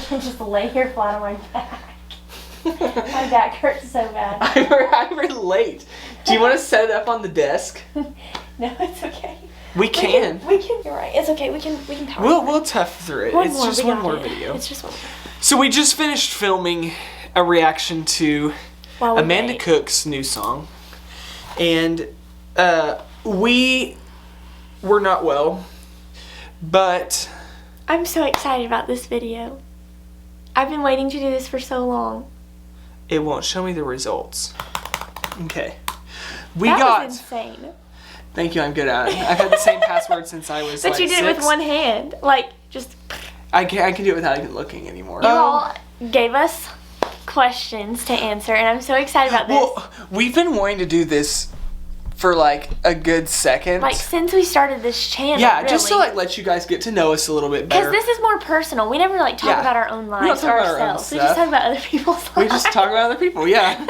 just lay here flat on my back. My back hurts so bad. I relate. Do you want to set it up on the desk? No, it's okay. We can. You're right. It's okay. We can talk. We'll tough through it. It's just one more video. It's just one. So we just finished filming a reaction to Amanda Cook's new song. And we were not well, but I'm so excited about this video. I've been waiting to do this for so long. It won't show me the results. Okay. That was insane. Thank you, I'm good at it. I've had the same password since I was But you did 6. it with one hand. Like, just... I can do it without even looking anymore. You all gave us questions to answer, and I'm so excited about this. Well, we've been wanting to do this for like a good second. Like, since we started this channel, yeah, really. just to like let you guys get to know us a little bit better. Because this is more personal. We never like talk about our own lives or ourselves. We just talk about other people's lives. We just talk about other people, yeah.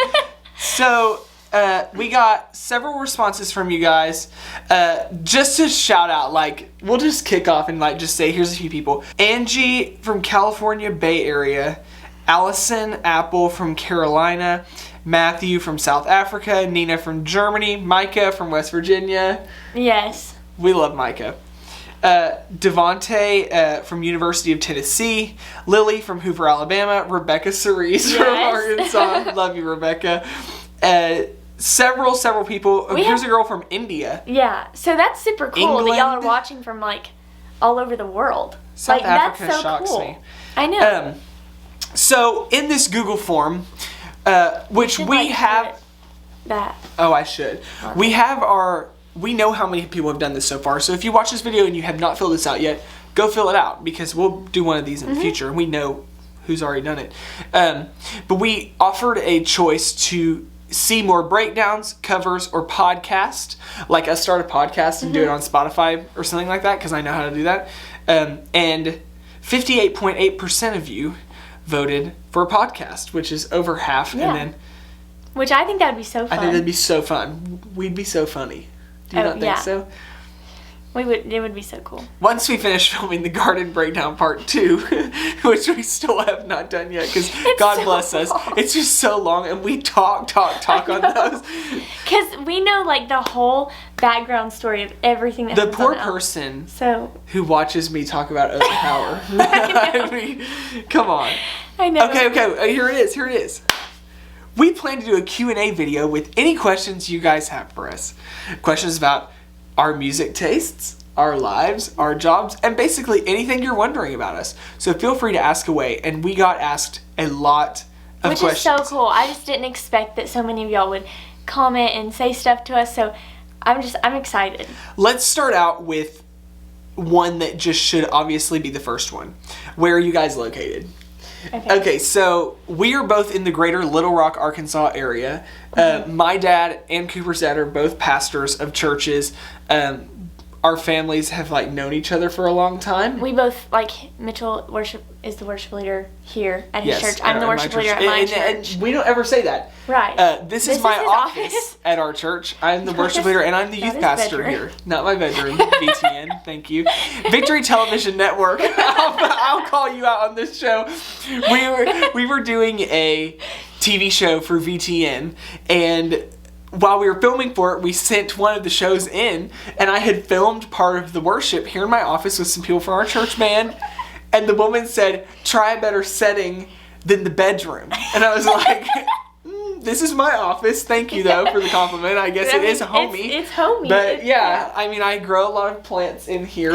So, we got several responses from you guys. Just to shout out, like, we'll just kick off and like just say, here's a few people. Angie from California Bay Area. Allison Apple from Carolina. Matthew from South Africa. Nina from Germany. Micah from West Virginia. Yes. We love Micah. Devontae from University of Tennessee. Lily from Hoover, Alabama. Rebecca Cerise from Arkansas. Love you, Rebecca. Several people. Here's a girl from India. Yeah, so that's super cool that y'all are watching from like all over the world. South Africa that's so shocks cool. me. I know. So in this Google form, which we have that. Oh, I should. We have we know how many people have done this so far. So if you watch this video and you have not filled this out yet, go fill it out because we'll do one of these in the future. We know who's already done it. But we offered a choice to see more breakdowns, covers, or podcast. Like us start a podcast and do it on Spotify or something like that because I know how to do that. And 58.8% of you voted for a podcast, which is over half. Yeah. And then, which I think that would be so fun. I think that'd be so fun. We'd be so funny. Do you not think so? It would be so cool. Once we finish filming the garden breakdown part 2, which we still have not done yet because God bless us, it's just so long and we talk on those. Because we know like the whole background story of everything that happens. The poor person who watches me talk about open power. I mean, come on. I know. Okay, here it is. We plan to do a Q&A video with any questions you guys have for us. Questions about our music tastes, our lives, our jobs, and basically anything you're wondering about us. So feel free to ask away. And we got asked a lot of questions. Which is so cool. I just didn't expect that so many of y'all would comment and say stuff to us. So I'm excited. Let's start out with one that just should obviously be the first one. Where are you guys located? Okay, so we are both in the greater Little Rock, Arkansas area. My dad and Cooper's dad are both pastors of churches. Our families have like known each other for a long time. We both Mitchell is the worship leader here at his church. I'm the worship leader at my church. And we don't ever say that. Right. This is my office at our church. I'm the worship leader and I'm the youth pastor here. Not my bedroom. VTN. Thank you. Victory Television Network. I'll call you out on this show. We were doing a TV show for VTN, and while we were filming for it, we sent one of the shows in, and I had filmed part of the worship here in my office with some people from our church band, and the woman said, try a better setting than the bedroom. And I was like, this is my office. Thank you, though, for the compliment. I guess it is homey. It's homey. But yeah, I mean, I grow a lot of plants in here.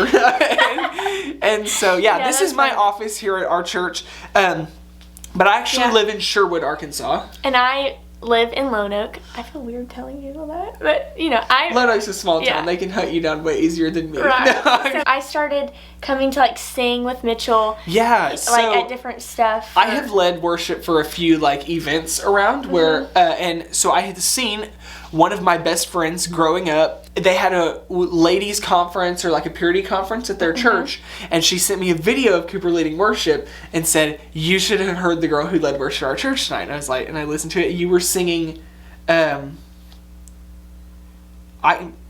and so, yeah, this is my office here at our church. But I actually live in Sherwood, Arkansas. And I live in Lone Oak. I feel weird telling you all that, but Lone Oak's a small town. They can hunt you down way easier than me. Right. So I started coming to sing with Mitchell. Yeah, so at different stuff. I have led worship for a few events around where, and so I had seen one of my best friends growing up. They had a ladies conference or a purity conference at their church, and she sent me a video of Cooper leading worship and said, you should have heard the girl who led worship at our church tonight. And I was like, and I listened to it. You were singing, I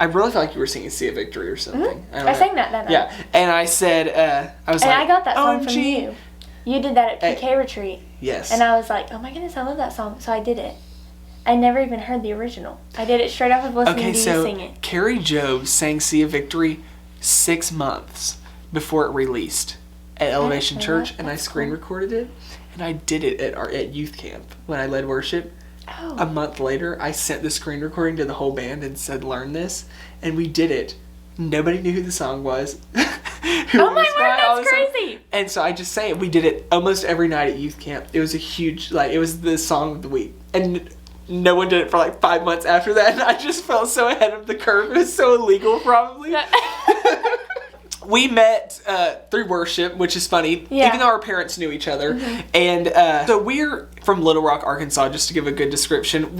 really felt like you were singing Sea of Victory or something. I sang that night. Yeah, and I said, I was and I got that song from you. You did that at PK retreat. Yes. And I was like, oh my goodness, I love that song. So I did it. I never even heard the original. I did it straight off of listening to you sing it. Carrie Job sang Sea of Victory 6 months before it released at Elevation Church, and I screen recorded it, and I did it at youth camp when I led worship. Oh. A month later, I sent the screen recording to the whole band and said, learn this, and we did it. Nobody knew who the song was. Oh my word, that's crazy. And so I just say it. We did it almost every night at youth camp. It was a huge, it was the song of the week. And no one did it for 5 months after that, and I just felt so ahead of the curve. It was so illegal, probably. We met through worship, which is funny, even though our parents knew each other. Mm-hmm. And so we're from Little Rock, Arkansas, just to give a good description.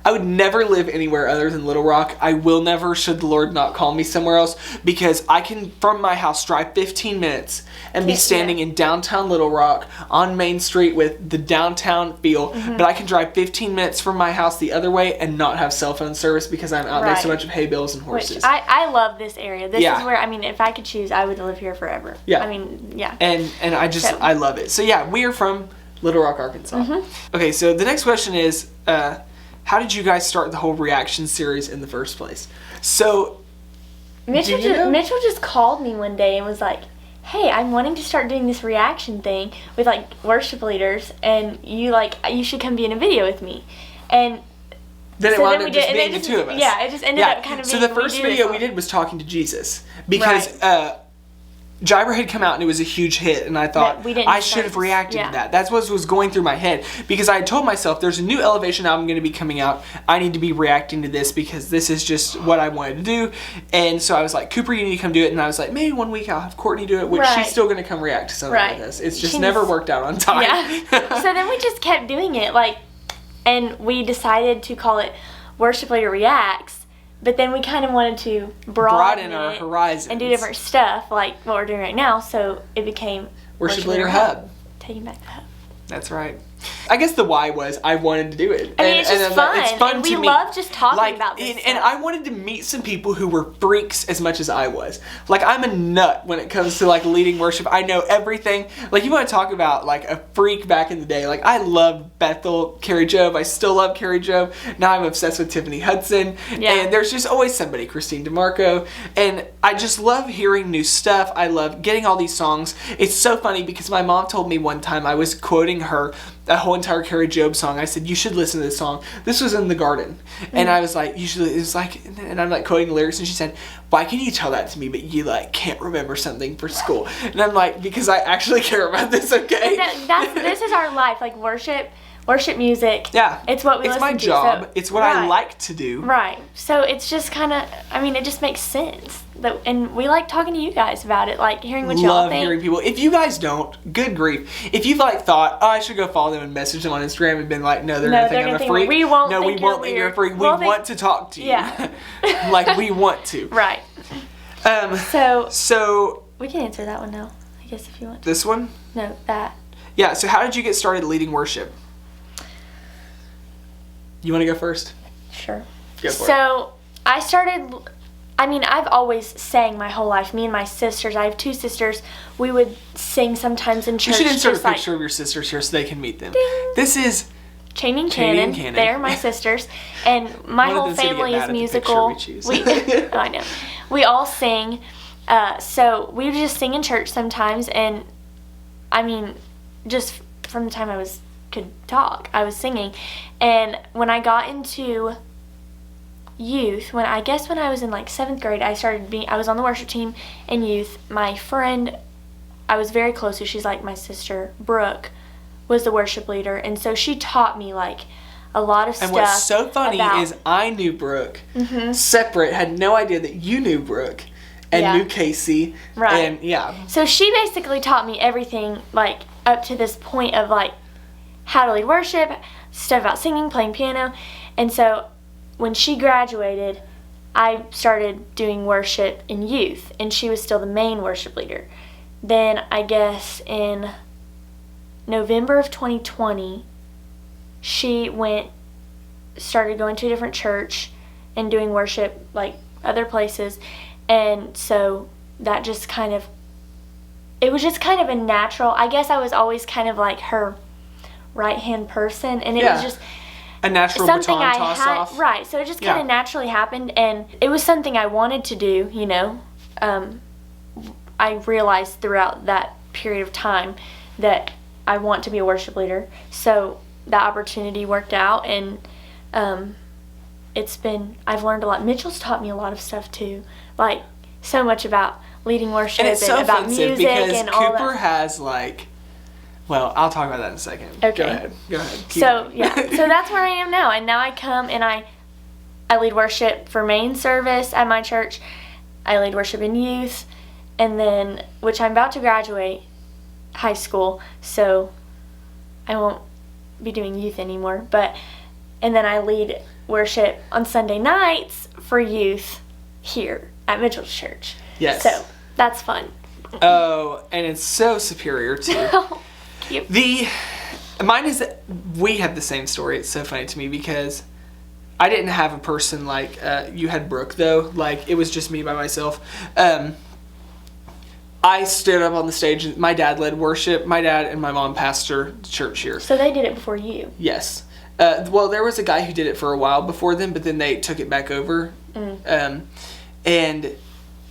I would never live anywhere other than Little Rock. I will never, should the Lord not call me somewhere else, because I can, from my house, drive 15 minutes and be standing in downtown Little Rock on Main Street with the downtown feel. Mm-hmm. But I can drive 15 minutes from my house the other way and not have cell phone service because I'm out there so much of hay bales and horses. Which I love this area. This is where, if I could choose, I would live here forever. Yeah. And I love it. So yeah, we are from Little Rock, Arkansas. Mm-hmm. Okay, so the next question is, how did you guys start the whole reaction series in the first place? So, Mitchell just called me one day and was like, hey, I'm wanting to start doing this reaction thing with worship leaders, and you should come be in a video with me. And then it wound up just being the two of us. Yeah, it just ended up kind of being. So the first video we did was talking to Jesus, because Jibber had come out and it was a huge hit, and I thought I should have reacted to that. That's what was going through my head, because I had told myself there's a new Elevation album going to be coming out. I need to be reacting to this because this is just what I wanted to do. And so I was like, Cooper, you need to come do it. And I was like, maybe one week I'll have Courtney do it, which she's still going to come react to something like this. It's just never worked out on time. Yeah. So then we just kept doing it, and we decided to call it Worship Leader Reacts. But then we kind of wanted to broaden our horizons and do different stuff, like what we're doing right now. So it became Worship Leader Hub. Taking back the hub. That's right. I guess the why was I wanted to do it. It's just fun. It's fun, and we love just talking about this and I wanted to meet some people who were freaks as much as I was. I'm a nut when it comes to leading worship. I know everything. You want to talk about a freak back in the day. I loved Bethel, Carrie Job. I still love Carrie Job. Now I'm obsessed with Tiffany Hudson. Yeah. And there's just always somebody, Christine DeMarco. And I just love hearing new stuff. I love getting all these songs. It's so funny because my mom told me one time, I was quoting her a whole entire Carrie Job song. I said, you should listen to this song. This was in the garden. And I was like, and I'm quoting the lyrics, and she said, why can you tell that to me, but you can't remember something for school? And I'm like, because I actually care about this, okay? This is our life, worship music. Yeah. It's what we listen to. It's my job. So, it's what I like to do. Right. So it's just kind of, it just makes sense. And we like talking to you guys about it, hearing what y'all think. Love hearing people. If you guys don't, good grief. If you've thought, I should go follow them and message them on Instagram and been like, no, they're going to think I'm a freak. We won't think you're a freak. We want to talk to you. Yeah. We want to. Right. So we can answer that one now, I guess, if you want to. This one? No, that. Yeah, so how did you get started leading worship? You want to go first? Sure. Go for it. So I started, I've always sang my whole life. Me and my sisters, I have 2 sisters, we would sing sometimes in church. You should insert a picture of your sisters here so they can meet them. Ding. This is Channing Cannon. They're my sisters. And my whole family is musical. I know. We all sing. So we would just sing in church sometimes. And just from the time I could talk, I was singing. And when I got into youth, when I was in 7th grade, I was on the worship team in youth. My friend, I was very close to, she's my sister, Brooke, was the worship leader, and so she taught me a lot of stuff. And what's so funny is I knew Brooke separate, had no idea that you knew Brooke and knew Casey. Right. And so she basically taught me everything up to this point of how to lead worship, stuff about singing, playing piano. And so when she graduated, I started doing worship in youth, and she was still the main worship leader. Then I guess in November of 2020, she started going to a different church and doing worship other places. And so that just kind of it was just kind of a natural, I guess I was always kind of like her right-hand person, and it was just a natural something baton I toss had, off. right, so it just kind of naturally happened, and it was something I wanted to do, you know. I realized throughout that period of time that I want to be a worship leader, so that opportunity worked out, and I've learned a lot. Mitchell's taught me a lot of stuff too, like so much about leading worship and so about music and all that. Cooper has like, well, I'll talk about that in a second. Okay. Go ahead. So that's where I am now, and now I come and I lead worship for main service at my church. I lead worship in youth, and then, which I'm about to graduate high school, so I won't be doing youth anymore, and then I lead worship on Sunday nights for youth here at Mitchell's church. Yes. So that's fun. Oh, and it's so superior too. Cute. Mine is, we have the same story. It's so funny to me because I didn't have a person like you had, Brooke, though. Like, it was just me by myself. I stood up on the stage. My dad led worship. My dad and my mom pastor the church here. So they did it before you? Yes. Well, there was a guy who did it for a while before them, but then they took it back over. And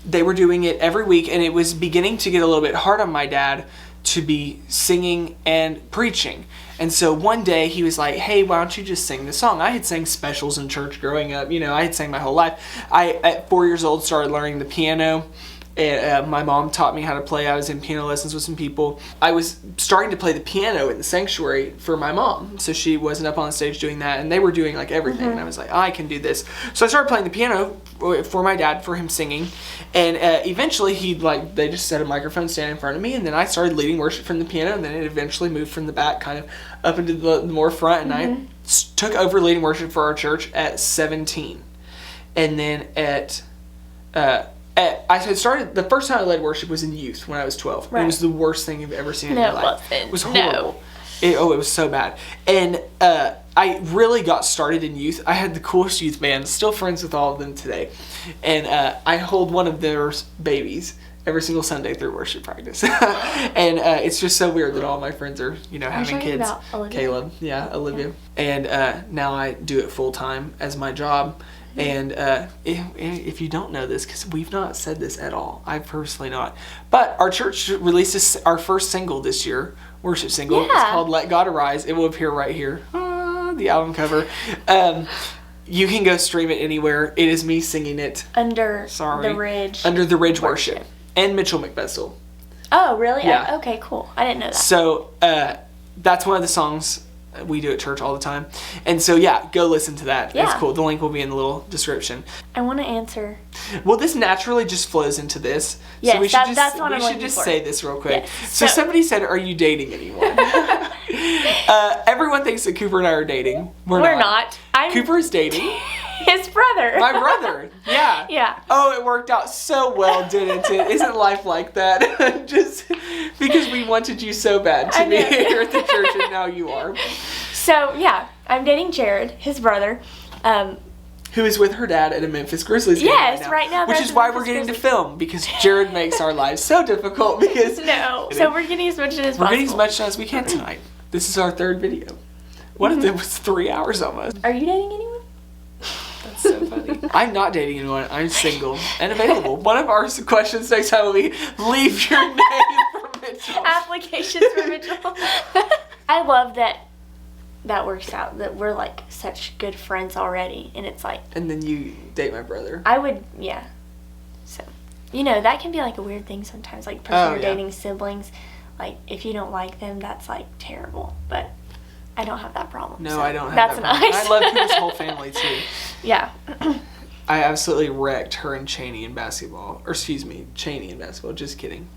they were doing it every week, and it was beginning to get a little bit hard on my dad to be singing and preaching. And so one day he was like, hey, why don't you just sing the song? I had sang specials in church growing up. You know, I had sang my whole life. I, at 4 years old, started learning the piano. And, my mom taught me how to play. I was in piano lessons with some people. I was starting to play the piano in the sanctuary for my mom, so she wasn't up on the stage doing that, and they were doing like everything. And I was like, I can do this. So I started playing the piano for my dad, for him singing, and eventually they just set a microphone stand in front of me, and then I started leading worship from the piano, and then it eventually moved from the back kind of up into the more front, and I took over leading worship for our church at 17, and then I had started, the first time I led worship was in youth when I was 12. Right. It was the worst thing you've ever seen in your life. It was horrible. It was so bad. And I really got started in youth. I had the coolest youth band, still friends with all of them today. And I hold one of their babies every single Sunday through worship practice. And it's just so weird that all my friends are, having kids. About Olivia? Caleb. Yeah, Olivia. Yeah. And now I do it full time as my job. And if you don't know this, because we've not said this at all, I've personally not, but our church releases our first single this year, worship single. Yeah. It's called Let God Arise. It will appear right here, the album cover. You can go stream it anywhere. It is me singing it. Under the Ridge Worship. And Mitchell McBessel. Oh, really? Yeah. Okay, cool. I didn't know that. So that's one of the songs we do at church all the time. And so, yeah, go listen to that. Yeah. It's cool. The link will be in the little description. I want to answer. Well, this naturally just flows into this. Yes, so we should that's what I'm looking for. We should just say this real quick. Yes. So somebody said, are you dating anyone? Everyone thinks that Cooper and I are dating. We're not. Cooper is dating. His brother. My brother. Yeah. Yeah. Oh, it worked out so well, didn't it? Isn't life like that? Just because we wanted you so bad to be here at the church, and now you are. So, yeah, I'm dating Jared, his brother. Who is with her dad at a Memphis Grizzlies game right now. Which is why we're getting to film, because Jared makes our lives so difficult. Because so we're getting as much as possible. We're getting as much as we can tonight. This is our third video. One of them was 3 hours almost. Are you dating anyone? That's so funny. I'm not dating anyone. I'm single and available. One of our questions next time will be, leave your name for Mitchell. Applications for Mitchell. I love that works out, that we're like such good friends already, and it's like. And then you date my brother. I would, yeah. So, that can be like a weird thing sometimes, like person you're dating siblings, like if you don't like them, that's like terrible, but I don't have that problem. No, so I don't have that's that problem. nice. I love Cooper's whole family too. Yeah. I absolutely wrecked her and Cheney in basketball. Or excuse me, Cheney in basketball. Just kidding.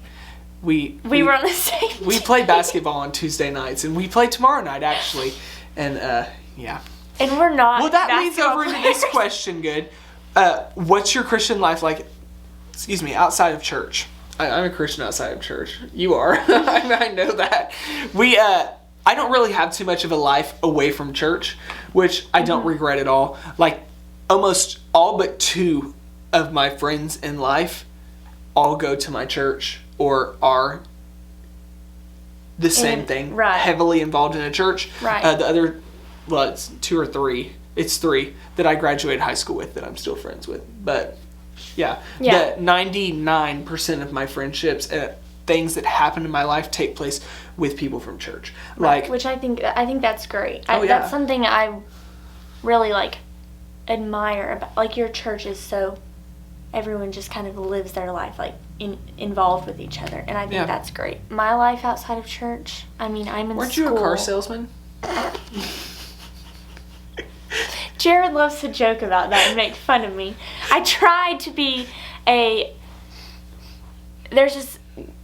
We were on the same team. We play basketball on Tuesday nights, and we play tomorrow night actually. And yeah. And we're not. Well, that leads over into this question. Good. What's your Christian life like? Excuse me, outside of church. I'm a Christian outside of church. You are. I know that. I don't really have too much of a life away from church, which I don't regret at all. Like, almost all but 2 of my friends in life all go to my church or are the same thing. Right. Heavily involved in a church. Right. The other, well, it's 2 or 3. It's 3 that I graduated high school with that I'm still friends with. But yeah. The 99% of my friendships and things that happen in my life take place with people from church. Like, which I think that's great. yeah. That's something I really like admire about, like, your church is so everyone just kind of lives their life like involved with each other, and I think that's great. My life outside of church, I mean, I'm in Weren't school. you a car salesman? Jared loves to joke about that and make fun of me. I tried to be there's this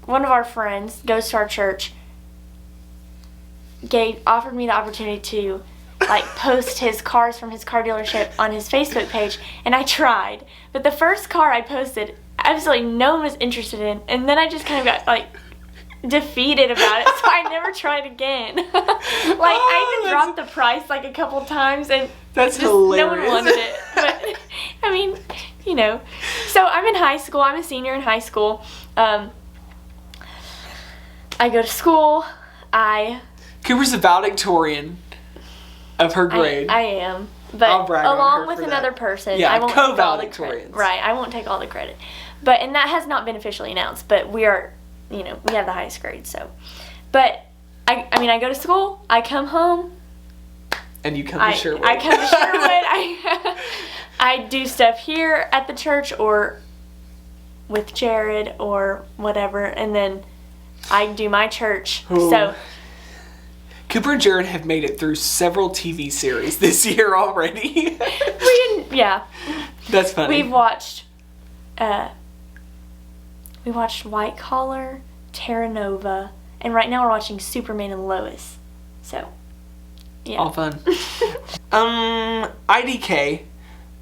one of our friends goes to our church, offered me the opportunity to like post his cars from his car dealership on his Facebook page, and I tried. But the first car I posted, absolutely no one was interested in, and then I just kind of got like defeated about it, so I never tried again. I even dropped the price like a couple times, and that's just hilarious. No one wanted it. But I mean, you know. So I'm in high school. I'm a senior in high school. I go to school. Cooper's a valedictorian of her grade. I am. But I'll brag on along her with for another that. person. Yeah, I won't take all the co-valedictorians. credit. Right, I won't take all the credit. And that has not been officially announced, but we are, we have the highest grade, so. But, I mean, I go to school, I come home. And you come to Sherwood. I come to Sherwood. I do stuff here at the church or with Jared or whatever, and then I do my church. Ooh. So Cooper and Jared have made it through several TV series this year already. Yeah. That's funny. We watched White Collar, Terra Nova, and right now we're watching Superman and Lois. So, yeah. All fun. IDK,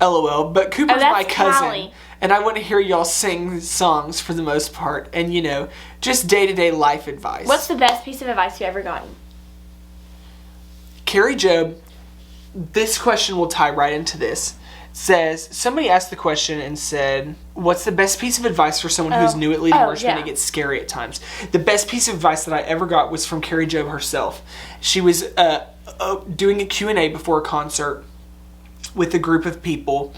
LOL, but Cooper's my cousin. Callie. And I want to hear y'all sing songs for the most part. And, just day-to-day life advice. What's the best piece of advice you ever gotten? Carrie Job, this question will tie right into this. Says, somebody asked the question and said, what's the best piece of advice for someone who's new at leading worship and it gets scary at times? The best piece of advice that I ever got was from Carrie Job herself. She was doing a Q&A before a concert with a group of people.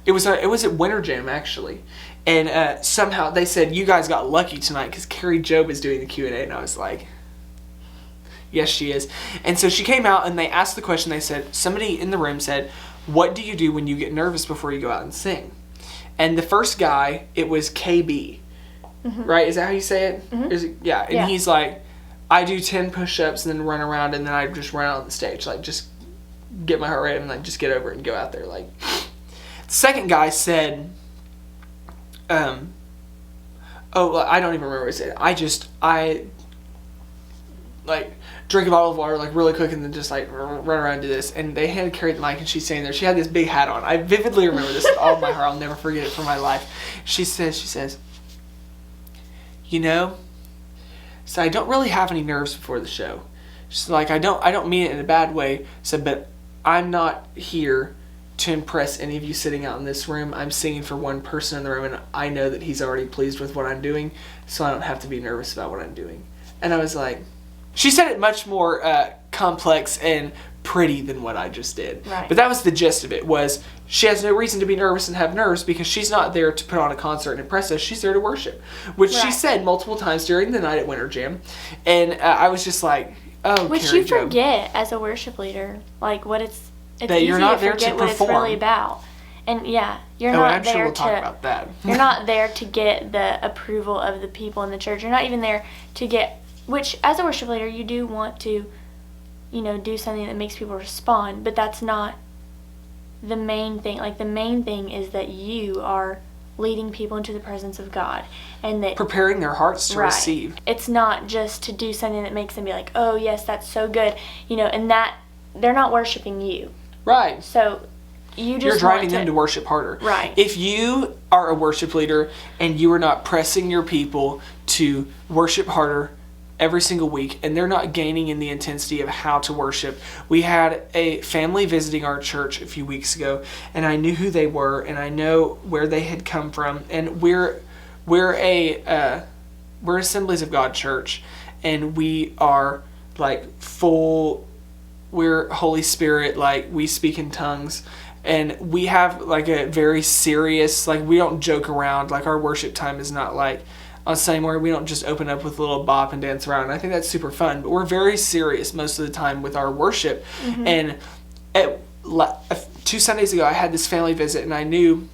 It was at Winter Jam, actually. And somehow they said, you guys got lucky tonight because Carrie Job is doing the Q&A. And I was like, yes, she is. And so she came out and they asked the question. They said, somebody in the room said, what do you do when you get nervous before you go out and sing? And the first guy, it was KB. Mm-hmm. Right? Is that how you say it? Mm-hmm. Yeah. And he's like, I do 10 push-ups and then run around and then I just run out on the stage. Like, just get my heart rate and like just get over it and go out there. Like, the second guy said, I don't even remember what he said. I drink a bottle of water like really quick and then just like run around and do this. And they had Carrie the mic and she's standing there. She had this big hat on. I vividly remember this with all of my heart. I'll never forget it for my life. She says, so I don't really have any nerves before the show. She's like, I don't mean it in a bad way. So, but I'm not here to impress any of you sitting out in this room. I'm singing for one person in the room and I know that he's already pleased with what I'm doing. So I don't have to be nervous about what I'm doing. And I was like, she said it much more complex and pretty than what I just did. Right. But that was the gist of it, was she has no reason to be nervous and have nerves because she's not there to put on a concert and impress us. She's there to worship, which she said multiple times during the night at Winter Jam. And I was just like, oh, which Carrie you Job. Forget as a worship leader, like what it's that easy you're not to there forget to what it's perform. really about. And you're I'm not sure there we'll talk about that. You're not there to get the approval of the people in the church. You're not even there to get, which as a worship leader you do want to, do something that makes people respond, but that's not the main thing. Like, the main thing is that you are leading people into the presence of God and that preparing their hearts to receive. It's not just to do something that makes them be like, oh yes, that's so good, and that they're not worshiping you. Right. So you're driving them to worship harder. Right. If you are a worship leader and you are not pressing your people to worship harder every single week, and they're not gaining in the intensity of how to worship. We had a family visiting our church a few weeks ago, and I knew who they were, and I know where they had come from, and we're Assemblies of God church, and we are like full, we're Holy Spirit, like we speak in tongues, and we have like a very serious, like we don't joke around. Like our worship time is not like on Sunday morning, we don't just open up with a little bop and dance around. And I think that's super fun, but we're very serious most of the time with our worship. And 2 Sundays ago, I had this family visit, and I knew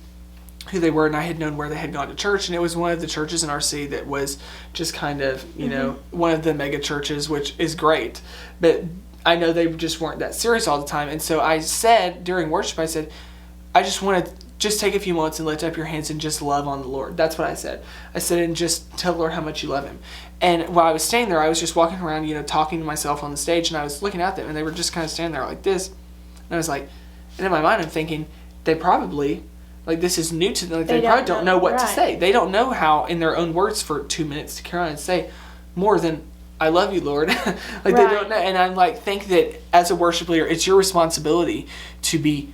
who they were, and I had known where they had gone to church, and it was one of the churches in our city that was just kind of, you know, one of the mega churches, which is great, but I know they just weren't that serious all the time. And so I said during worship, I said, I just want to just take a few moments and lift up your hands and just love on the Lord. That's what I said. I said, and just tell the Lord how much you love him. And while I was standing there, I was just walking around, you know, talking to myself on the stage, and I was looking at them, and they were just kind of standing there like this. And I was like, and in my mind, I'm thinking, they probably, like, this is new to them. Like, they probably don't know what to say. They don't know how, in their own words, for 2 minutes to carry on and say more than, I love you, Lord. Like, they don't know. And I'm like, think that as a worship leader, it's your responsibility to be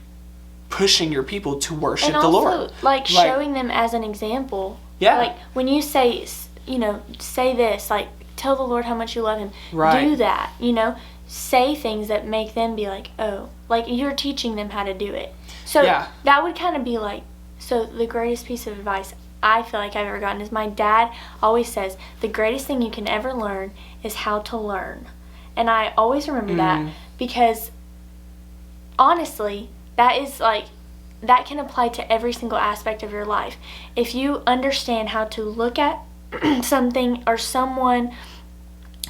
pushing your people to worship the Lord. And also, like, showing them as an example. Yeah. Like, when you say, you know, say this, like, tell the Lord how much you love him. Right. Do that, you know. Say things that make them be like, oh, like you're teaching them how to do it. So that would kind of be like, so the greatest piece of advice I feel like I've ever gotten is my dad always says, the greatest thing you can ever learn is how to learn. And I always remember that, because honestly, that is like, that can apply to every single aspect of your life. If you understand how to look at something or someone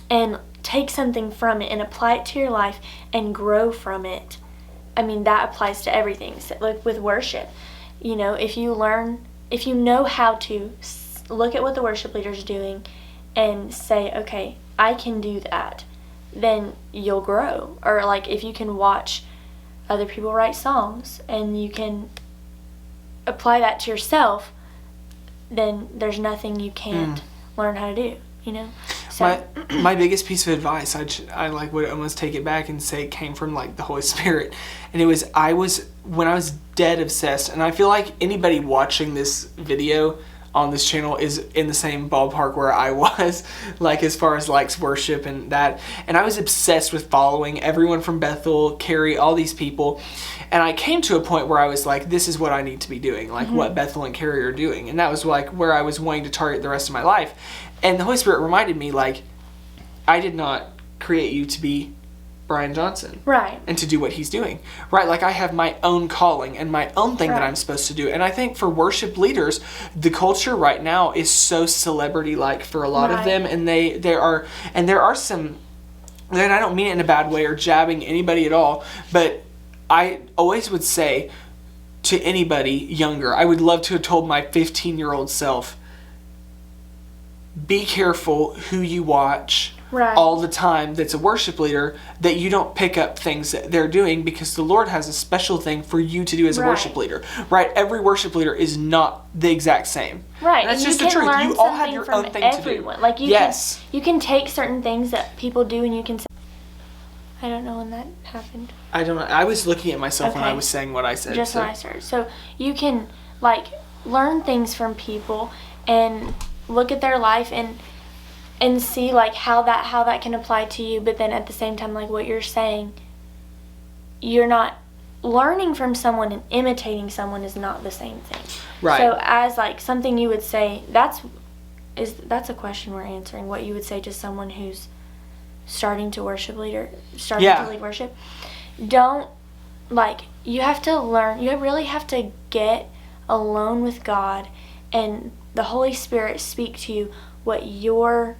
and take something from it and apply it to your life and grow from it, I mean, that applies to everything. So, like with worship, you know, if you know how to look at what the worship leader's doing and say, okay, I can do that, then you'll grow. Or like if you can watch other people write songs and you can apply that to yourself, then there's nothing you can't learn how to do, you know? So my biggest piece of advice, I like would almost take it back and say it came from like the Holy Spirit. And it was, when I was dead obsessed, and I feel like anybody watching this video on this channel is in the same ballpark where I was, like as far as likes worship and that. And I was obsessed with following everyone from Bethel, Carrie, all these people. And I came to a point where I was like, this is what I need to be doing, like what Bethel and Carrie are doing. And that was like where I was wanting to target the rest of my life. And the Holy Spirit reminded me, like, I did not create you to be Brian Johnson. Right. And to do what he's doing. Right. Like, I have my own calling and my own thing that I'm supposed to do. And I think for worship leaders, the culture right now is so celebrity-like for a lot of them. And there are some, and I don't mean it in a bad way or jabbing anybody at all, but I always would say to anybody younger, I would love to have told my 15-year-old self, be careful who you watch all the time that's a worship leader, that you don't pick up things that they're doing, because the Lord has a special thing for you to do as a worship leader. Right? Every worship leader is not the exact same. Right. And that's just the truth. You all have your own thing to do. Like you can take certain things that people do and you can say, I don't know when that happened. I don't know. I was looking at myself when I was saying what I said. Just when I started. So you can like learn things from people and look at their life and see like how that can apply to you, but then at the same time, like what you're saying, you're not learning from someone and imitating someone is not the same thing. Right. So as like something you would say, that's a question we're answering, what you would say to someone who's starting to lead worship. Don't, like, you have to learn, you really have to get alone with God and the Holy Spirit speak to you what you're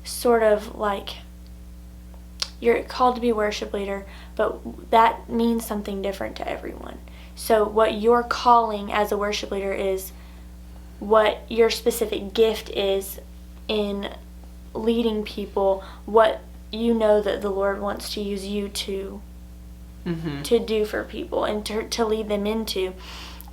sort of like, you're called to be a worship leader, but that means something different to everyone. So what your calling as a worship leader is, what your specific gift is in leading people, what you know that the Lord wants to use you to do for people and to lead them into.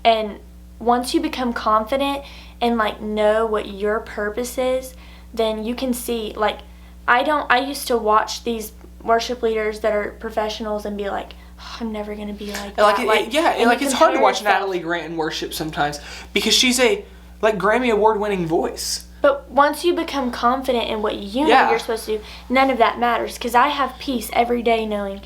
And once you become confident and like know what your purpose is, then you can see, like, I used to watch these worship leaders that are professionals and be like, oh, I'm never going to be like that. It's hard to watch Natalie Grant in worship sometimes because she's a like Grammy Award winning voice. But once you become confident in what you know you're supposed to do, none of that matters. Because I have peace every day knowing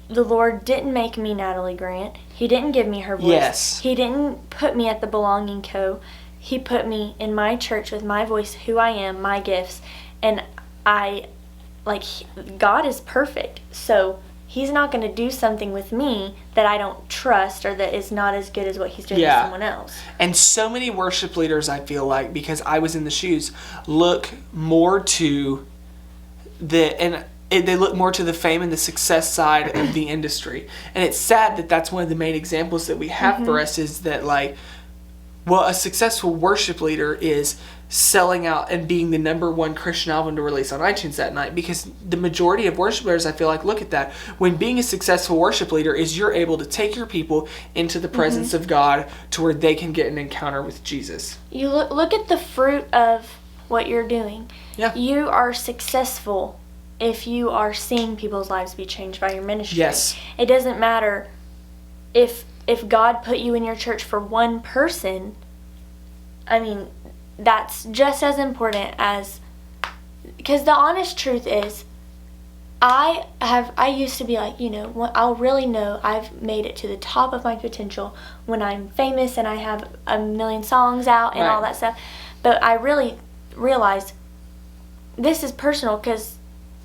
the Lord didn't make me Natalie Grant. He didn't give me her voice. Yes. He didn't put me at the Belonging Co. He put me in my church with my voice, who I am, my gifts. And God is perfect. So He's not going to do something with me that I don't trust or that is not as good as what He's doing with someone else. And so many worship leaders, I feel like, because I was in the shoes, look more to they look more to the fame and the success side of the industry. And it's sad that that's one of the main examples that we have for us is that, like, well, a successful worship leader is selling out and being the number one Christian album to release on iTunes that night, because the majority of worship leaders, I feel like, look at that. When being a successful worship leader is you're able to take your people into the presence of God to where they can get an encounter with Jesus. You look at the fruit of what you're doing. Yeah. You are successful if you are seeing people's lives be changed by your ministry. Yes. It doesn't matter if God put you in your church for one person. I mean, that's just as important as, because the honest truth is, I used to be like, I'll really know I've made it to the top of my potential when I'm famous and I have a million songs out and all that stuff. But I really realized this is personal, because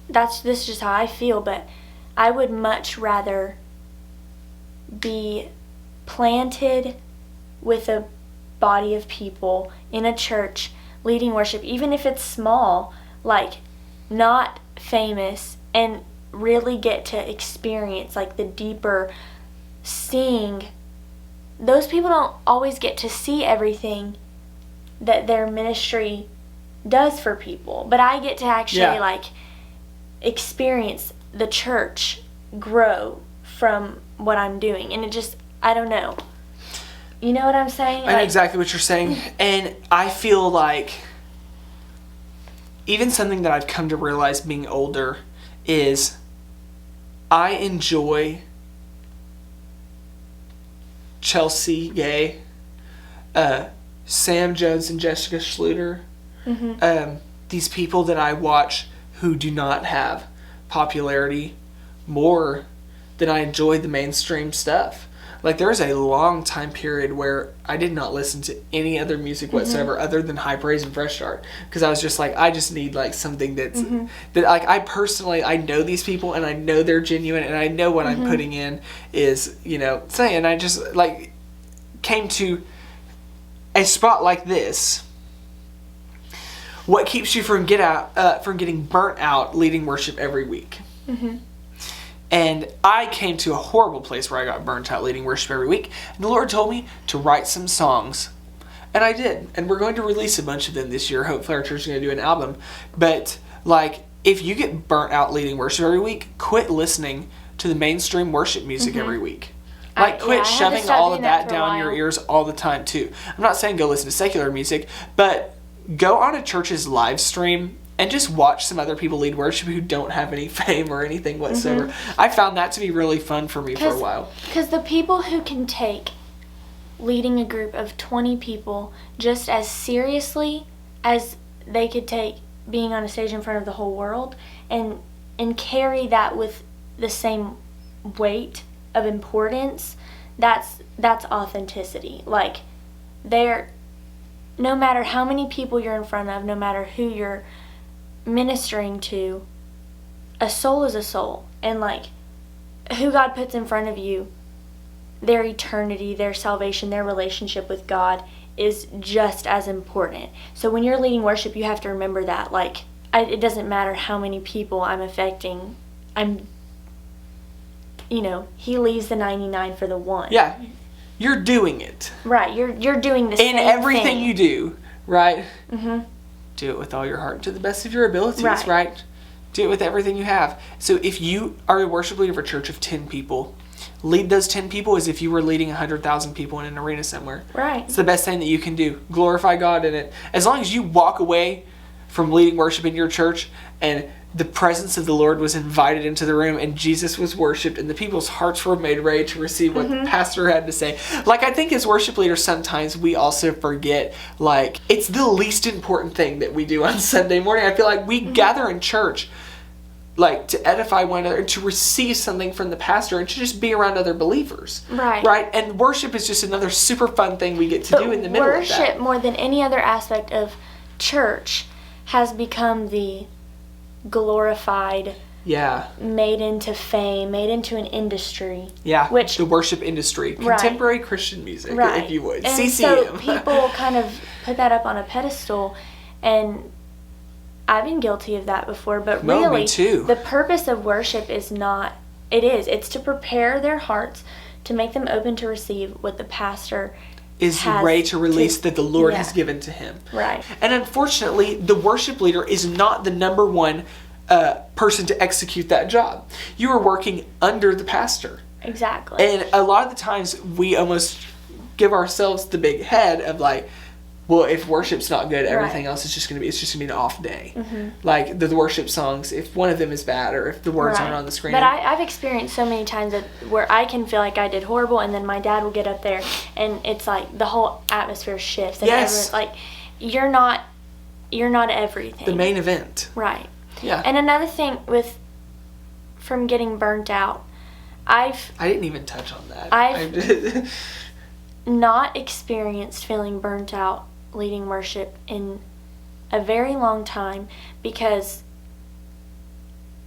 this is just how I feel, but I would much rather be planted with a body of people in a church leading worship, even if it's small, like not famous, and really get to experience like the deeper seeing. Those people don't always get to see everything that their ministry does for people, but I get to actually like experience the church grow from what I'm doing, and it just, I don't know. You know what I'm saying? I know exactly what you're saying. And I feel like even something that I've come to realize being older is I enjoy Chelsea Gay, Sam Jones and Jessica Schluter. These people that I watch who do not have popularity more than I enjoy the mainstream stuff. Like, there was a long time period where I did not listen to any other music whatsoever other than High Praise and Fresh Start, because I was just like, I just need like something that's that, like, I personally, I know these people and I know they're genuine and I know what I'm putting in is, saying. I just like came to a spot like this. What keeps you from getting burnt out leading worship every week? And I came to a horrible place where I got burnt out leading worship every week. And the Lord told me to write some songs. And I did. And we're going to release a bunch of them this year. Hopefully our church is going to do an album. But, like, if you get burnt out leading worship every week, quit listening to the mainstream worship music every week. Like, quit shoving all of that down your ears all the time, too. I'm not saying go listen to secular music, but go on a church's live stream and just watch some other people lead worship who don't have any fame or anything whatsoever. I found that to be really fun for me for a while. Because the people who can take leading a group of 20 people just as seriously as they could take being on a stage in front of the whole world, and carry that with the same weight of importance, that's authenticity. Like, no matter how many people you're in front of, no matter who you're ministering to, a soul is a soul, and like who God puts in front of you, their eternity, their salvation, their relationship with God is just as important. So when you're leading worship, you have to remember that, like, it doesn't matter how many people I'm affecting. He leaves the 99 for the one. Yeah, you're doing it. Right, you're doing the same thing. In everything you do, right? Do it with all your heart, to the best of your abilities, right? Do it with everything you have. So if you are a worship leader for a church of 10 people, lead those 10 people as if you were leading 100,000 people in an arena somewhere. Right. It's the best thing that you can do. Glorify God in it. As long as you walk away from leading worship in your church and the presence of the Lord was invited into the room and Jesus was worshipped and the people's hearts were made ready to receive what the pastor had to say. Like, I think as worship leaders, sometimes we also forget, like, it's the least important thing that we do on Sunday morning. I feel like we gather in church, like, to edify one another and to receive something from the pastor and to just be around other believers. Right? And worship is just another super fun thing we get to do in the middle of that. Worship, more than any other aspect of church, has become the glorified, made into fame, made into an industry. Yeah, which the worship industry, contemporary Christian music, if you would. And CCM. so people kind of put that up on a pedestal, and I've been guilty of that before. But really, me too. The purpose of worship is not. It's to prepare their hearts, to make them open to receive what the pastor is ready to release that the Lord has given to him. Right. And unfortunately, the worship leader is not the number one person to execute that job. You are working under the pastor. Exactly. And a lot of the times we almost give ourselves the big head of like, well, if worship's not good, everything else is just going to be an off day. Like the worship songs, if one of them is bad or if the words aren't on the screen. But I've experienced so many times where I can feel like I did horrible, and then my dad will get up there and it's like the whole atmosphere shifts. And everyone's like, you're not everything. The main event. Right. Yeah. And another thing from getting burnt out, I didn't even touch on that. I've not experienced feeling burnt out leading worship in a very long time, because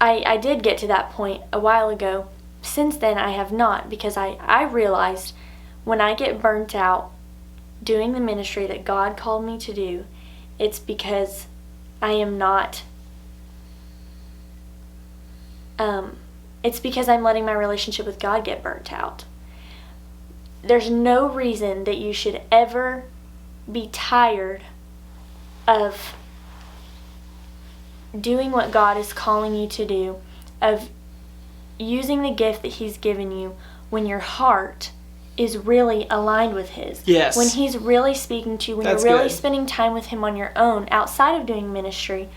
I did get to that point a while ago. Since then, I have not, because I realized when I get burnt out doing the ministry that God called me to do, it's because I am not, it's because I'm letting my relationship with God get burnt out. There's no reason that you should ever be tired of doing what God is calling you to do, of using the gift that He's given you when your heart is really aligned with His. Yes. When He's really speaking to you, when you're really spending time with Him on your own, outside of doing ministry,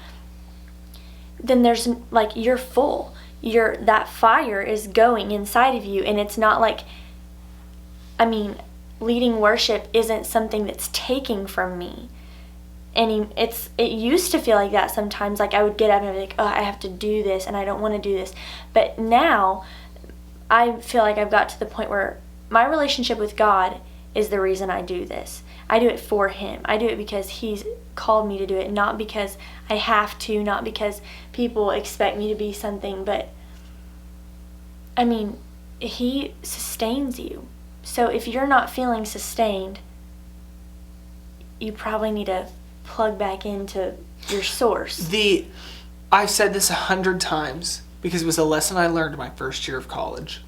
then there's, like, you're full. That fire is going inside of you, and it's not like, leading worship isn't something that's taking from me. And it used to feel like that sometimes. Like, I would get up and I'd be like, oh, I have to do this, and I don't want to do this. But now, I feel like I've got to the point where my relationship with God is the reason I do this. I do it for Him. I do it because He's called me to do it, not because I have to, not because people expect me to be something, but, He sustains you. So if you're not feeling sustained, you probably need to plug back into your source. I've said this 100 times because it was a lesson I learned my first year of college.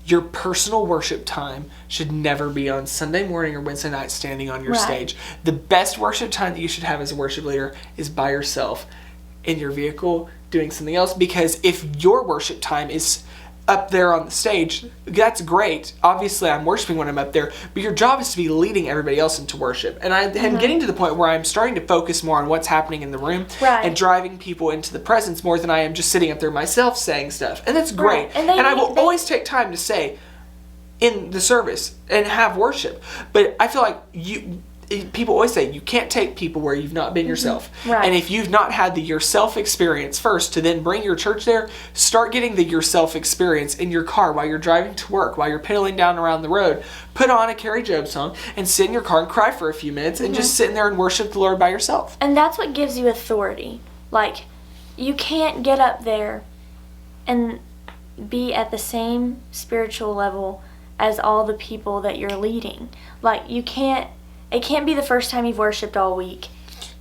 Your personal worship time should never be on Sunday morning or Wednesday night standing on your stage. The best worship time that you should have as a worship leader is by yourself in your vehicle doing something else, because if your worship time is up there on the stage, that's great. Obviously, I'm worshiping when I'm up there, but your job is to be leading everybody else into worship. And I am getting to the point where I'm starting to focus more on what's happening in the room and driving people into the presence more than I am just sitting up there myself saying stuff. And that's great. And I will always take time to say in the service and have worship. But I feel like people always say you can't take people where you've not been yourself. And if you've not had the yourself experience first to then bring your church there, start getting the yourself experience in your car while you're driving to work, while you're pedaling down around the road. Put on a Carrie Job song and sit in your car and cry for a few minutes and just sit in there and worship the Lord by yourself. And that's what gives you authority. Like, you can't get up there and be at the same spiritual level as all the people that you're leading. Like, it can't be the first time you've worshipped all week.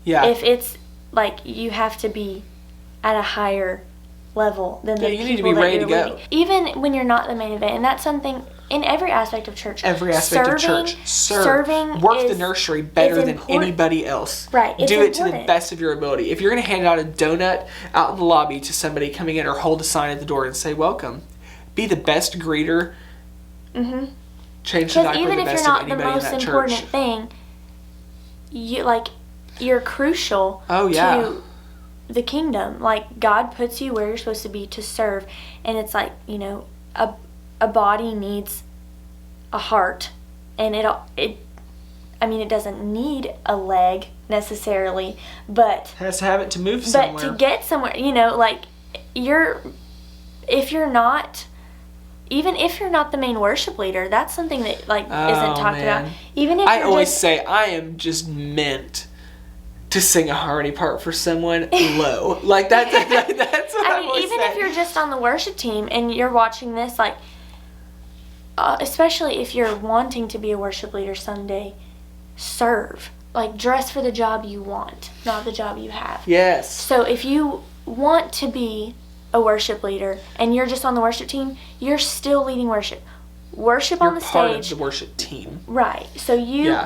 Yeah. If it's like you have to be at a higher level than the people you need to be ready to go. Leading. Even when you're not the main event, and that's something in every aspect of church. Every aspect of church. Serving work the nursery better than anybody else. Right. Do it to the best of your ability. If you're going to hand out a donut out in the lobby to somebody coming in, or hold a sign at the door and say welcome, be the best greeter. Change the diaper the best of anybody in that church. Because even if you're not the most important thing, you're crucial to the kingdom. Like, God puts you where you're supposed to be to serve. And it's like, you know, a body needs a heart. And it doesn't need a leg necessarily, but it has to have it to move somewhere. But to get somewhere, you know, like, if you're not the main worship leader, that's something that, like, isn't talked about. Even if I always say I am just meant to sing a harmony part for someone low. Like, that's what I mean, even if you're just on the worship team and you're watching this, like, especially if you're wanting to be a worship leader someday, serve. Like, dress for the job you want, not the job you have. Yes. So if you want to be a worship leader and you're just on the worship team, you're still leading worship. Worship on the stage. You're part of the worship team. Right. So you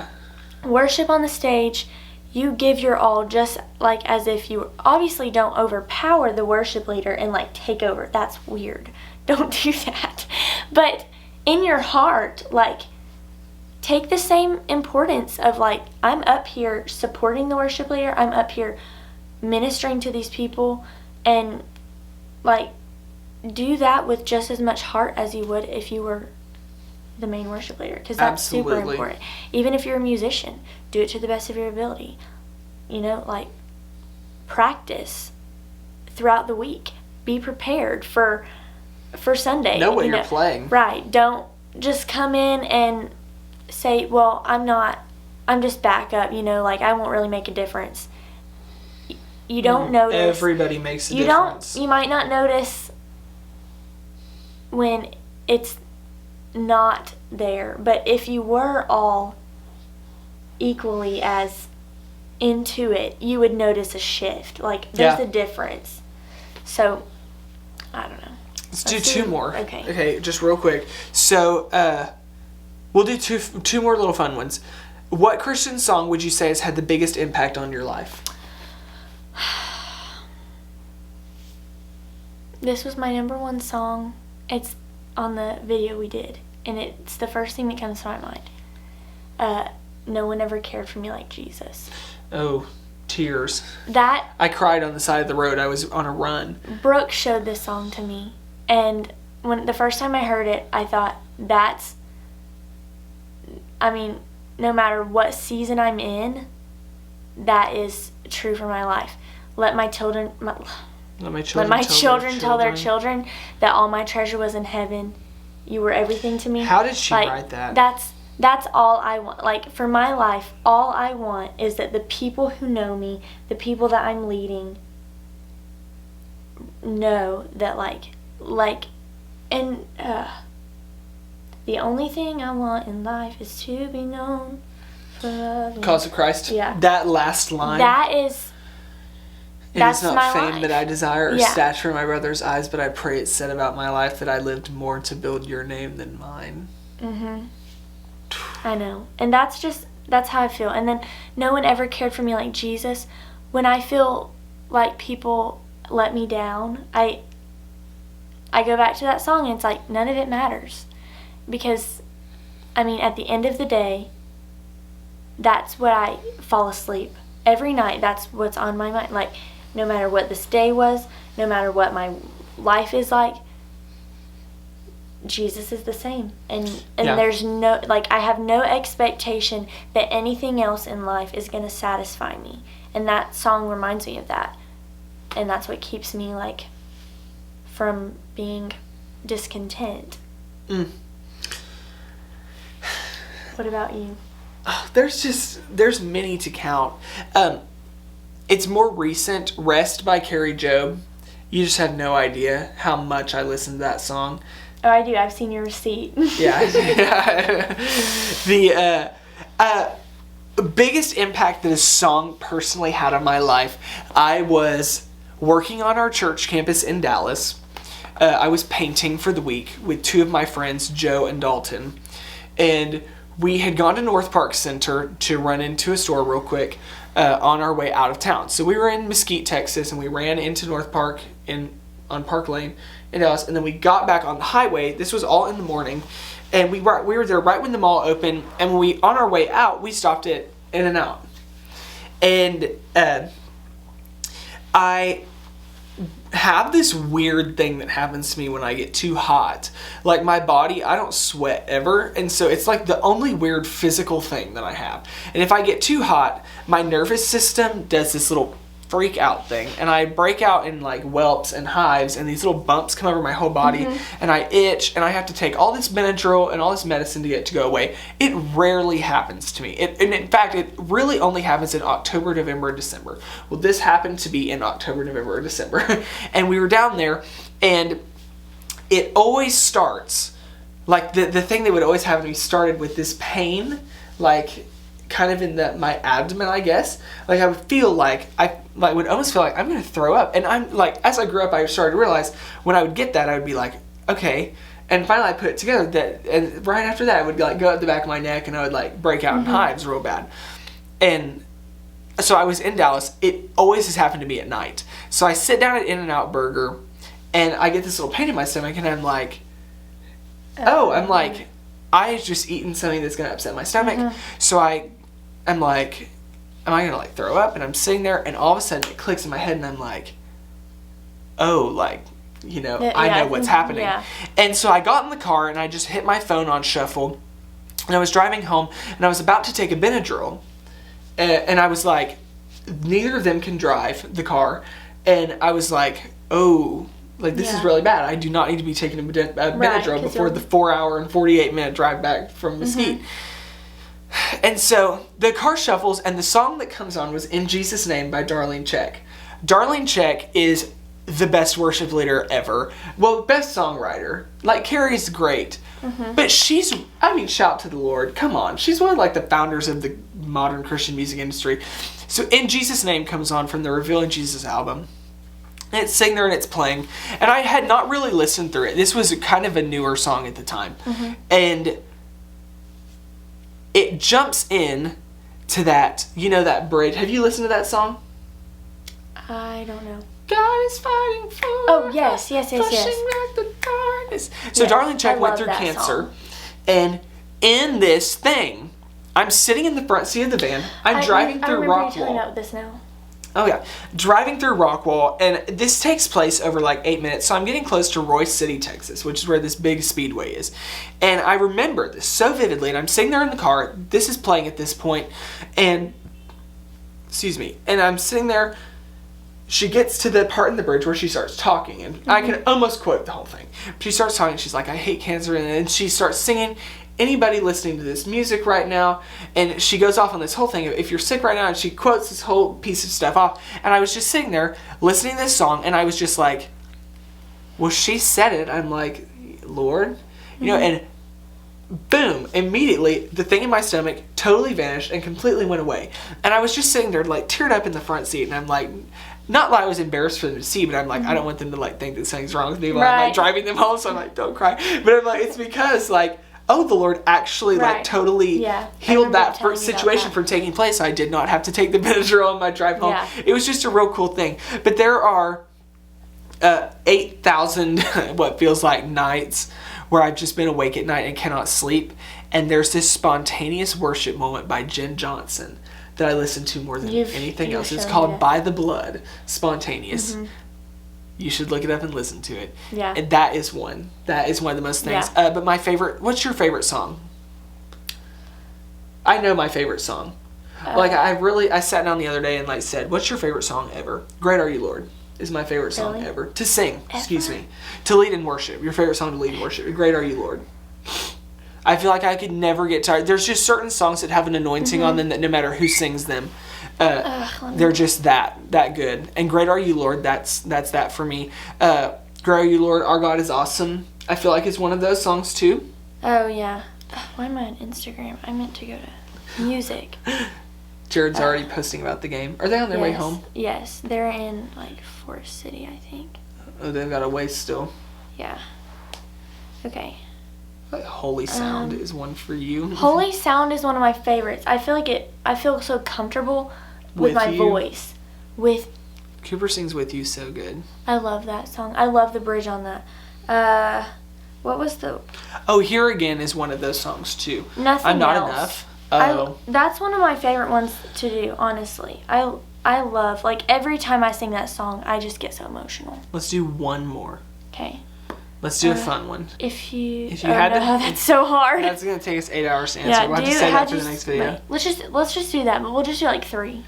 worship on the stage. You give your all, just like as if you obviously don't overpower the worship leader and, like, take over. That's weird. Don't do that. But in your heart, like, take the same importance of, like, I'm up here supporting the worship leader. I'm up here ministering to these people, and, like, do that with just as much heart as you would if you were the main worship leader, because that's super important. Even if you're a musician, do it to the best of your ability. You know, like, practice throughout the week. Be prepared for Sunday. Know what you're playing. Right. Don't just come in and say, well, I'm just backup, you know, like, I won't really make a difference. You don't notice. Everybody makes a difference. You might not notice when it's not there, but if you were all equally as into it, you would notice a shift. Like, there's a difference. So, I don't know. Let's do two more. Okay. Okay, just real quick. So, we'll do two more little fun ones. What Christian song would you say has had the biggest impact on your life? This was my number one song. It's on the video we did, and it's the first thing that comes to my mind. No one ever cared for me like Jesus. Oh, tears. That I cried on the side of the road. I was on a run. Brooke showed this song to me, and when the first time I heard it, I thought, no matter what season I'm in, that is true for my life. Let my children tell their children that all my treasure was in heaven. You were everything to me. How did she write that? That's all I want. Like, for my life, all I want is that the people who know me, the people that I'm leading, know that, the only thing I want in life is to be known for love. Cause of Christ. Yeah. That last line. That's it's not my fame life. that I desire or stature in my brother's eyes, but I pray it said about my life that I lived more to build your name than mine. Mhm. I know. And that's how I feel. And then no one ever cared for me like Jesus. When I feel like people let me down, I go back to that song, and it's like, none of it matters. Because, at the end of the day, that's what I fall asleep. Every night, that's what's on my mind. Like, no matter what this day was, no matter what my life is like, Jesus is the same. And there's no, I have no expectation that anything else in life is going to satisfy me. And that song reminds me of that. And that's what keeps me, from being discontent. What about you? There's many to count. It's more recent. Rest by Carrie Job. You just have no idea how much I listened to that song. Oh, I do. I've seen your receipt. Yeah. The biggest impact that a song personally had on my life, I was working on our church campus in Dallas. I was painting for the week with two of my friends, Joe and Dalton. And we had gone to North Park Center to run into a store real quick on our way out of town. So we were in Mesquite, Texas, and we ran into North Park on Park Lane in Dallas, and then we got back on the highway. This was all in the morning, and we were there right when the mall opened, and when on our way out, we stopped at In-N-Out. And I have this weird thing that happens to me when I get too hot. Like my body, I don't sweat ever, and so it's like the only weird physical thing that I have. And if I get too hot, my nervous system does this little freak out thing, and I break out in like whelps and hives, and these little bumps come over my whole body, and I itch, and I have to take all this Benadryl and all this medicine to get it to go away. It rarely happens to me. And in fact, it really only happens in October, November, and December. Well, this happened to be in October, November, and December. And we were down there, and it always starts, like the thing that would always happen to me started with this pain, like kind of in my abdomen, I guess. Like I would feel like, would almost feel like I'm going to throw up. And I'm like, as I grew up, I started to realize when I would get that, I would be like, okay. And finally I put it together and right after that, I would like go up the back of my neck, and I would like break out in hives real bad. And so I was in Dallas. It always has happened to me at night. So I sit down at In-N-Out Burger, and I get this little pain in my stomach, and I'm like, I just eaten something that's going to upset my stomach. So I'm like, am I going to like throw up? And I'm sitting there, and all of a sudden it clicks in my head, and I'm like, oh, like, you know, I know what's happening. Yeah. And so I got in the car, and I just hit my phone on shuffle, and I was driving home, and I was about to take a Benadryl, and I was like, neither of them can drive the car, and I was like, oh, like this is really bad. I do not need to be taking a Benadryl before the 4-hour and 48-minute drive back from Mesquite. And so the car shuffles, and the song that comes on was In Jesus' Name by Darlene Check. Darlene Check is the best worship leader ever. Well, best songwriter. Like, Carrie's great. But she's, I mean, shout to the Lord. Come on. She's one of like the founders of the modern Christian music industry. So In Jesus' Name comes on from the Revealing Jesus album. And it's sitting there and it's playing. And I had not really listened through it. This was kind of a newer song at the time. And it jumps in to that, you know, that bridge. Have you listened to that song? I don't know. God is fighting for yes. Like the darkness. So Darlene Check went through cancer. And in this thing, I'm sitting in the front seat of the van. I'm driving through Rockwall. I remember you telling me about this now. Oh yeah, driving through Rockwall, and this takes place over like 8 minutes, so I'm getting close to Royce City, Texas, which is where this big speedway is. And I remember this so vividly, and I'm sitting there in the car, this is playing at this point, and, and I'm sitting there, she gets to the part in the bridge where she starts talking, and I can almost quote the whole thing. She starts talking, she's like, I hate cancer, and then she starts singing, anybody listening to this music right now, and she goes off on this whole thing of if you're sick right now, and she quotes this whole piece of stuff off, and I was just sitting there listening to this song, and I was just like, well, she said it. I'm like, Lord, you know, and boom, immediately the thing in my stomach totally vanished and completely went away, and I was just sitting there like teared up in the front seat, and I'm like, not like I was embarrassed for them to see, but I'm like, I don't want them to like think that something's wrong with me while I'm like driving them home, so I'm like, don't cry, but I'm like, it's because like, oh, the Lord actually like totally healed that situation from taking place. I did not have to take the Benadryl on my drive home. It was just a real cool thing. But there are 8,000 what feels like nights where I've just been awake at night and cannot sleep. And there's this spontaneous worship moment by Jen Johnson that I listen to more than anything else. It's called By the Blood, Spontaneous. You should look it up and listen to it. Yeah. And that is one. That is one of the most things. But my favorite, what's your favorite song? I know my favorite song. Like I sat down the other day and like said, what's your favorite song ever? Great Are You, Lord is my favorite song ever. To sing, to lead in worship. Your favorite song to lead in worship. Great Are You, Lord. I feel like I could never get tired. There's just certain songs that have an anointing on them that no matter who sings them, they're just that good. And Great Are You, Lord, that's that for me. Great Are You, Lord, Our God is Awesome. I feel like it's one of those songs too. Oh yeah. Why am I on Instagram? I meant to go to music. Jared's already posting about the game. Are they on their way home? Yes, they're in like Forest City, I think. Oh, they've got a ways still. Yeah. Okay. Holy Sound is one for you. Holy Sound is one of my favorites. I feel so comfortable with my voice. Cooper sings With You so good. I love that song. I love the bridge on that. What was the... Oh, Here Again is one of those songs too. Nothing I'm Not Else. Enough. Oh. That's one of my favorite ones to do, honestly. I love, like, every time I sing that song, I just get so emotional. Let's do one more. Okay. Let's do a fun one. If you had to, that's so hard. That's gonna take us 8 hours to answer. Yeah, We'll have to say that for the next video. Wait, let's just do that, but we'll just do like 3.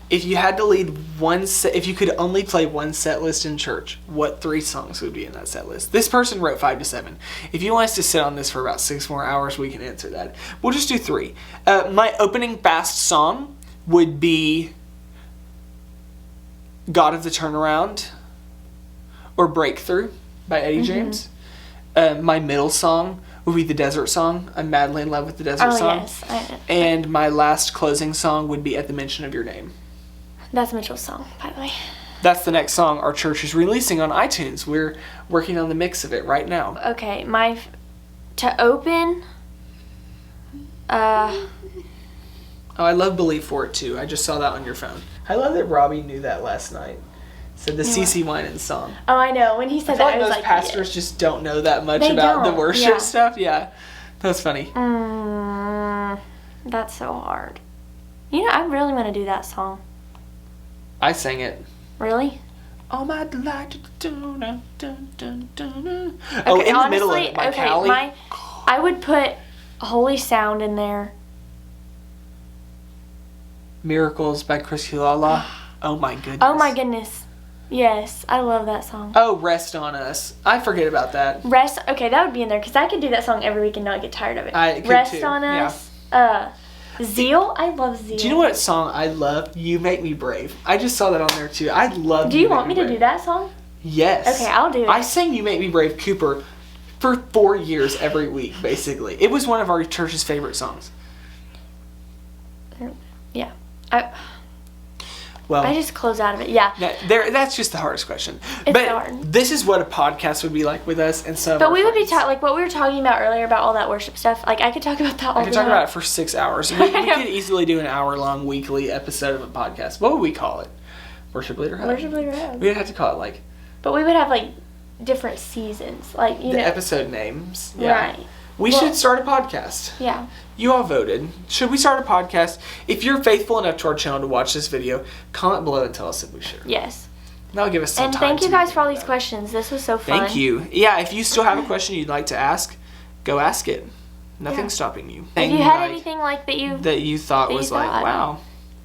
If you had to lead one set, if you could only play one set list in church, what 3 songs would be in that set list? This person wrote 5 to 7. If you want us to sit on this for about 6 more hours, we can answer that. We'll just do 3. My opening fast song would be God of the Turnaround or Breakthrough by Eddie James. My middle song would be the Desert Song. I'm madly in love with the Desert Song. Yes. And my last closing song would be At the Mention of Your Name. That's Mitchell's song, by the way. That's the next song our church is releasing on iTunes. We're working on the mix of it right now. Okay, to open, Oh, I love Believe for it too. I just saw that on your phone. I love that Robbie knew that last night. Said the CeCe Winans song. Oh, I know. When he said that, I was most like, pastors just don't know that much about the worship stuff. Yeah, that's funny. That's so hard. You know, I really want to do that song. I sang it. Really? All my delight. Oh, in honestly, the middle of it, my Callie. I would put Holy Sound in there. Miracles by Chris Hulala. Oh my goodness. Oh my goodness. Yes, I love that song. Oh, Rest on Us. I forget about that. Okay, that would be in there because I could do that song every week and not get tired of it. I could Rest too. on Us. Yeah. Zeal. I love Zeal. Do you know what song I love? You Make Me Brave. I just saw that on there too. I love. Do you want me to do that song? Yes. Okay, I'll do it. I sang You Make Me Brave, Cooper, for 4 years every week, basically. It was one of our church's favorite songs. Yeah. Well, I just close out of it. Yeah. That's just the hardest question. It's but hard. This is what a podcast would be like with us and some. But we would be like what we were talking about earlier about all that worship stuff. Like I could talk about that all the time. I could talk about it for 6 hours. We could easily do an hour-long weekly episode of a podcast. What would we call it? Worship Leader Hub. Worship Leader Hub. We'd have to call it like. But we would have like different seasons, like you know. The episode names. Yeah. Right. We should start a podcast. Yeah. You all voted. Should we start a podcast? If you're faithful enough to our channel to watch this video, comment below and tell us if we should. Yes. That'll give us some time. And thank you guys for all these questions. This was so fun. Thank you. Yeah, if you still have a question you'd like to ask, go ask it. Nothing's stopping you. If you had anything like that you thought was like, wow.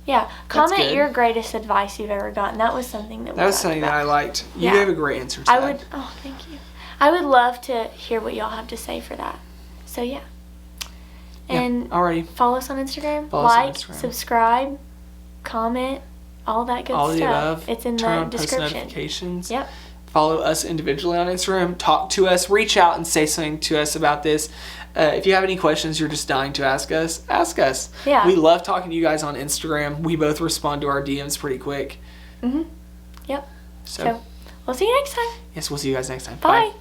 Yeah, comment your greatest advice you've ever gotten. That was something that was something that I liked. You gave a great answer to that. Oh, thank you. I would love to hear what y'all have to say for that. So yeah. And alrighty. Follow us on Instagram. Subscribe, comment, all that good stuff. All the above. It's in Turn the on description. Post notifications. Yep. Follow us individually on Instagram. Talk to us. Reach out and say something to us about this. If you have any questions you're just dying to ask us, ask us. Yeah. We love talking to you guys on Instagram. We both respond to our DMs pretty quick. Yep. So we'll see you next time. Yes, we'll see you guys next time. Bye.